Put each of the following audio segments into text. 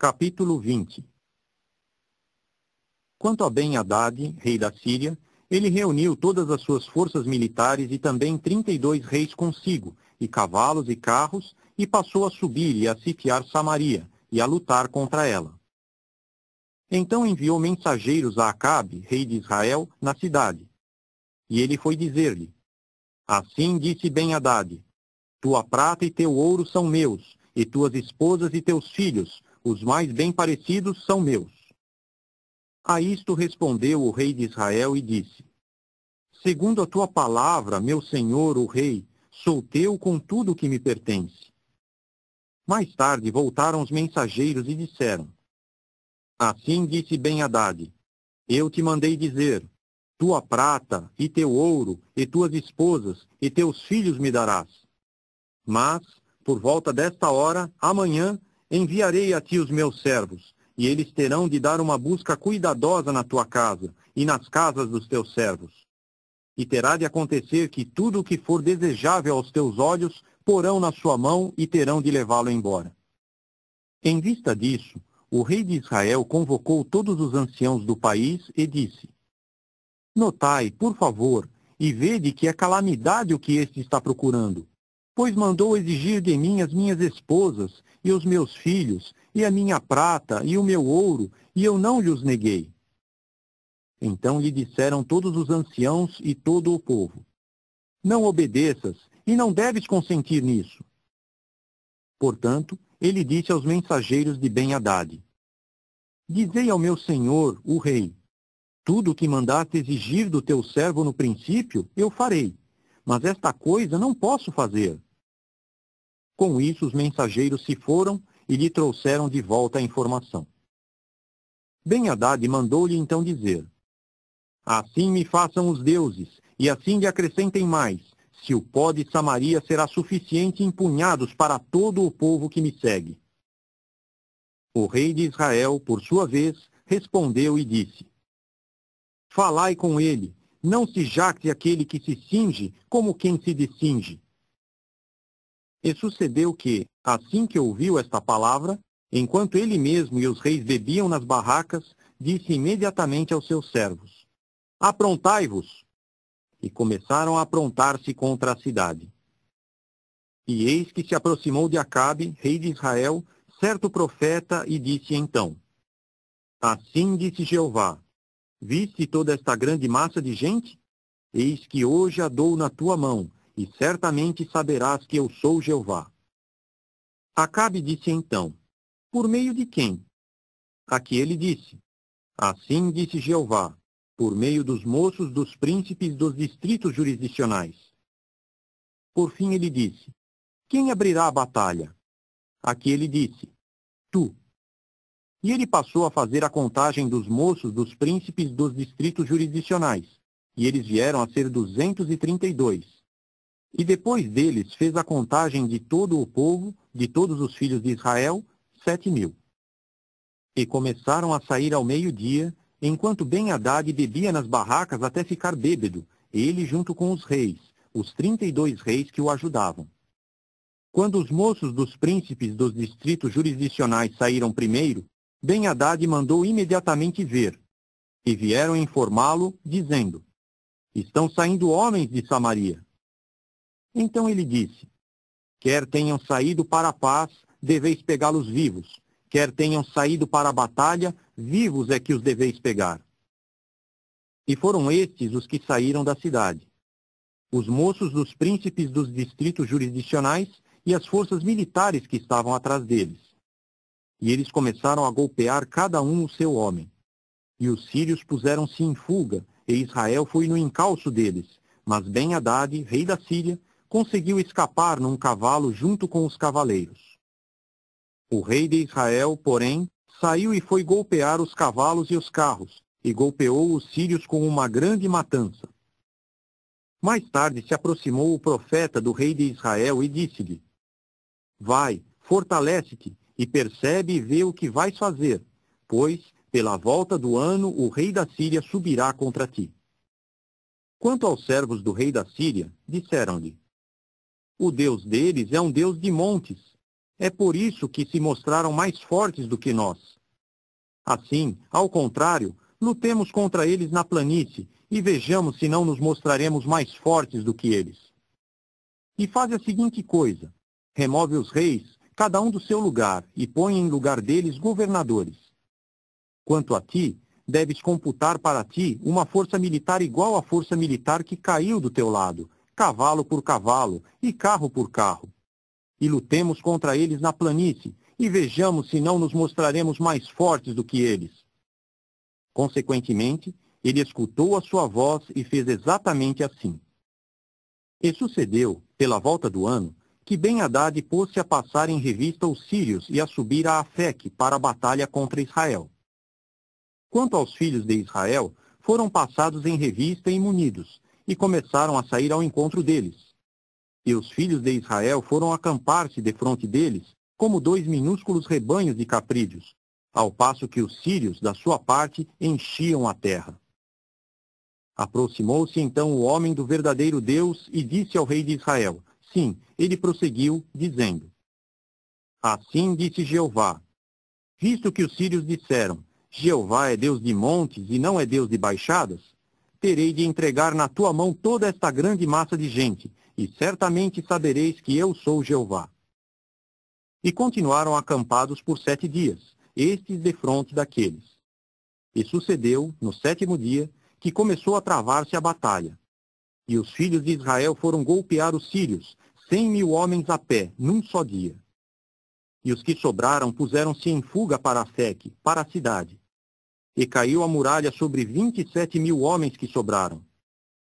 Capítulo 20. Quanto a Ben-Hadad, rei da Síria, ele reuniu todas as suas forças militares e também 32 reis consigo, e cavalos e carros, e passou a subir e a sitiar Samaria, e a lutar contra ela. Então enviou mensageiros a Acabe, rei de Israel, na cidade. E ele foi dizer-lhe: Assim disse Ben-Hadad: Tua prata e teu ouro são meus, e tuas esposas e teus filhos, os mais bem parecidos, são meus. A isto respondeu o rei de Israel e disse: Segundo a tua palavra, meu senhor, o rei, sou teu com tudo o que me pertence. Mais tarde voltaram os mensageiros e disseram: Assim disse Ben-Hadad: Eu te mandei dizer: Tua prata e teu ouro, e tuas esposas, e teus filhos me darás. Mas, por volta desta hora, amanhã, enviarei a ti os meus servos, e eles terão de dar uma busca cuidadosa na tua casa, e nas casas dos teus servos. E terá de acontecer que tudo o que for desejável aos teus olhos, porão na sua mão e terão de levá-lo embora. Em vista disso, o rei de Israel convocou todos os anciãos do país e disse: Notai, por favor, e vede que é calamidade o que este está procurando, pois mandou exigir de mim as minhas esposas, e os meus filhos, e a minha prata, e o meu ouro, e eu não lhes neguei. Então lhe disseram todos os anciãos e todo o povo: Não obedeças, e não deves consentir nisso. Portanto, ele disse aos mensageiros de Ben-Hadad: Dizei ao meu senhor, o rei: Tudo o que mandaste exigir do teu servo no princípio, eu farei, mas esta coisa não posso fazer. Com isso, os mensageiros se foram e lhe trouxeram de volta a informação. Ben-Hadad mandou-lhe então dizer: Assim me façam os deuses, e assim lhe acrescentem mais, se o pó de Samaria será suficiente em punhados para todo o povo que me segue. O rei de Israel, por sua vez, respondeu e disse: Falai com ele, não se jacte aquele que se cinge como quem se descinge. E sucedeu que, assim que ouviu esta palavra, enquanto ele mesmo e os reis bebiam nas barracas, disse imediatamente aos seus servos: Aprontai-vos! E começaram a aprontar-se contra a cidade. E eis que se aproximou de Acabe, rei de Israel, certo profeta, e disse então: Assim disse Jeová: Viste toda esta grande massa de gente? Eis que hoje a dou na tua mão, e certamente saberás que eu sou Jeová. Acabe disse então: Por meio de quem? A que ele disse: Assim disse Jeová: Por meio dos moços dos príncipes dos distritos jurisdicionais. Por fim ele disse: Quem abrirá a batalha? A que ele disse: Tu. E ele passou a fazer a contagem dos moços dos príncipes dos distritos jurisdicionais, e eles vieram a ser 232. E depois deles fez a contagem de todo o povo, de todos os filhos de Israel, 7.000. E começaram a sair ao meio-dia, enquanto Ben-Hadad bebia nas barracas até ficar bêbado, ele junto com os reis, os 32 reis que o ajudavam. Quando os moços dos príncipes dos distritos jurisdicionais saíram primeiro, Ben-Hadad mandou imediatamente ver, e vieram informá-lo, dizendo: Estão saindo homens de Samaria. Então ele disse: Quer tenham saído para a paz, deveis pegá-los vivos. Quer tenham saído para a batalha, vivos é que os deveis pegar. E foram estes os que saíram da cidade: os moços dos príncipes dos distritos jurisdicionais e as forças militares que estavam atrás deles. E eles começaram a golpear cada um o seu homem. E os sírios puseram-se em fuga, e Israel foi no encalço deles. Mas Ben-Hadad, rei da Síria, conseguiu escapar num cavalo junto com os cavaleiros. O rei de Israel, porém, saiu e foi golpear os cavalos e os carros, e golpeou os sírios com uma grande matança. Mais tarde se aproximou o profeta do rei de Israel e disse-lhe: Vai, fortalece-te, e percebe e vê o que vais fazer, pois, pela volta do ano, o rei da Síria subirá contra ti. Quanto aos servos do rei da Síria, disseram-lhe: O Deus deles é um Deus de montes. É por isso que se mostraram mais fortes do que nós. Assim, ao contrário, lutemos contra eles na planície e vejamos se não nos mostraremos mais fortes do que eles. E faz a seguinte coisa: remove os reis, cada um do seu lugar, e põe em lugar deles governadores. Quanto a ti, deves computar para ti uma força militar igual à força militar que caiu do teu lado, cavalo por cavalo e carro por carro. E lutemos contra eles na planície, e vejamos se não nos mostraremos mais fortes do que eles. Consequentemente, ele escutou a sua voz e fez exatamente assim. E sucedeu, pela volta do ano, que Ben-Hadad pôs-se a passar em revista os sírios e a subir a Afeque para a batalha contra Israel. Quanto aos filhos de Israel, foram passados em revista e munidos, e começaram a sair ao encontro deles. E os filhos de Israel foram acampar-se defronte deles, como 2 minúsculos rebanhos de caprídeos, ao passo que os sírios, da sua parte, enchiam a terra. Aproximou-se então o homem do verdadeiro Deus e disse ao rei de Israel. Sim, ele prosseguiu, dizendo: Assim disse Jeová: Visto que os sírios disseram, Jeová é Deus de montes e não é Deus de baixadas, terei de entregar na tua mão toda esta grande massa de gente, e certamente sabereis que eu sou Jeová. E continuaram acampados por 7 dias, estes defronte daqueles. E sucedeu, no 7º dia, que começou a travar-se a batalha. E os filhos de Israel foram golpear os sírios, 100.000 homens a pé, num só dia. E os que sobraram puseram-se em fuga para Afeque, para a cidade. E caiu a muralha sobre 27.000 homens que sobraram.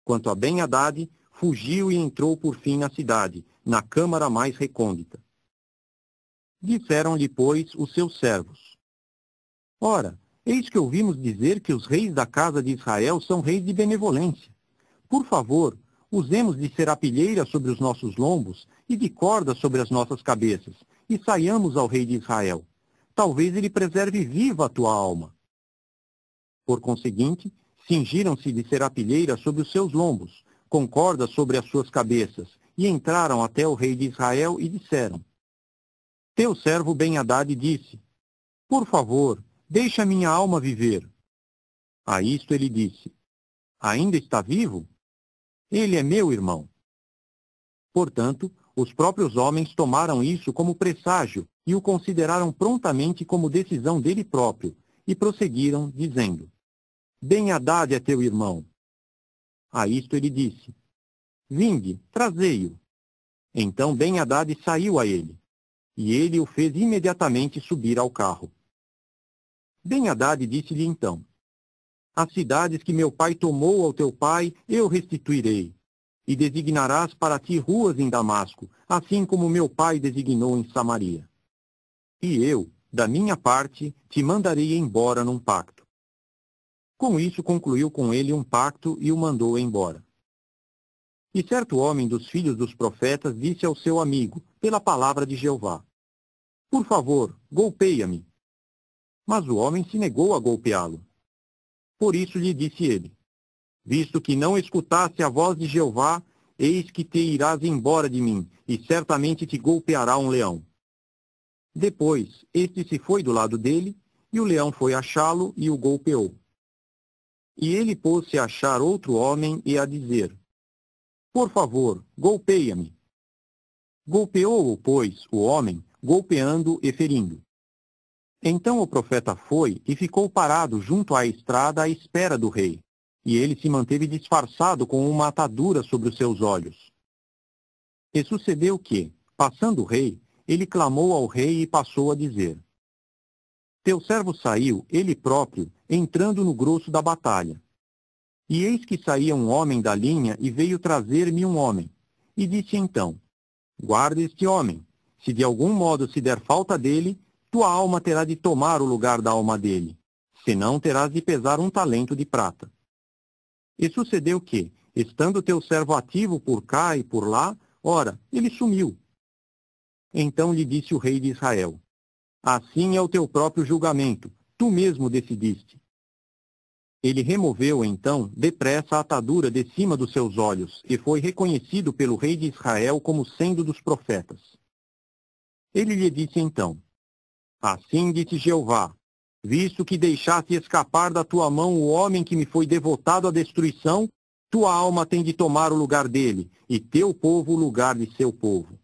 Quanto a Ben-Hadad, fugiu e entrou por fim na cidade, na câmara mais recôndita. Disseram-lhe, pois, os seus servos: Ora, eis que ouvimos dizer que os reis da casa de Israel são reis de benevolência. Por favor, usemos de serapilheira sobre os nossos lombos e de corda sobre as nossas cabeças, e saiamos ao rei de Israel. Talvez ele preserve viva a tua alma. Por conseguinte, cingiram-se de serapilheira sobre os seus lombos, com corda sobre as suas cabeças, e entraram até o rei de Israel e disseram: Teu servo Ben-Hadad disse: Por favor, deixa minha alma viver. A isto ele disse: Ainda está vivo? Ele é meu irmão. Portanto, os próprios homens tomaram isso como presságio e o consideraram prontamente como decisão dele próprio, e prosseguiram, dizendo: Ben-Hadad é teu irmão. A isto ele disse: Vinde, trazei-o. Então Ben-Hadad saiu a ele, e ele o fez imediatamente subir ao carro. Ben-Hadad disse-lhe então: As cidades que meu pai tomou ao teu pai, eu restituirei, e designarás para ti ruas em Damasco, assim como meu pai designou em Samaria. E eu, da minha parte, te mandarei embora num pacto. Com isso concluiu com ele um pacto e o mandou embora. E certo homem dos filhos dos profetas disse ao seu amigo, pela palavra de Jeová: Por favor, golpeia-me. Mas o homem se negou a golpeá-lo. Por isso lhe disse ele: Visto que não escutaste a voz de Jeová, eis que te irás embora de mim, e certamente te golpeará um leão. Depois, este se foi do lado dele, e o leão foi achá-lo e o golpeou. E ele pôs-se a achar outro homem e a dizer: Por favor, golpeia-me. Golpeou-o, pois, o homem, golpeando e ferindo. Então o profeta foi e ficou parado junto à estrada à espera do rei, e ele se manteve disfarçado com uma atadura sobre os seus olhos. E sucedeu que, passando o rei, ele clamou ao rei e passou a dizer: Teu servo saiu, ele próprio, entrando no grosso da batalha. E eis que saía um homem da linha e veio trazer-me um homem. E disse então: Guarda este homem. Se de algum modo se der falta dele, tua alma terá de tomar o lugar da alma dele. Senão terás de pesar um talento de prata. E sucedeu que, estando teu servo ativo por cá e por lá, ora, ele sumiu. Então lhe disse o rei de Israel: Assim é o teu próprio julgamento, tu mesmo decidiste. Ele removeu, então, depressa a atadura de cima dos seus olhos, e foi reconhecido pelo rei de Israel como sendo dos profetas. Ele lhe disse então: Assim disse Jeová, visto que deixaste escapar da tua mão o homem que me foi devotado à destruição, tua alma tem de tomar o lugar dele, e teu povo o lugar de seu povo.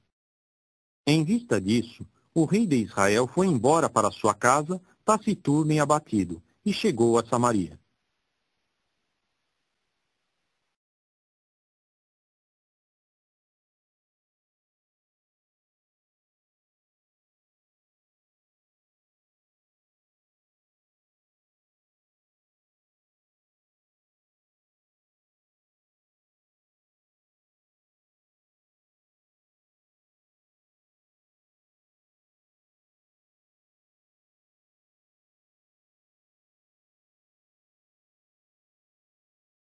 Em vista disso, o rei de Israel foi embora para sua casa, taciturno e abatido, e chegou a Samaria.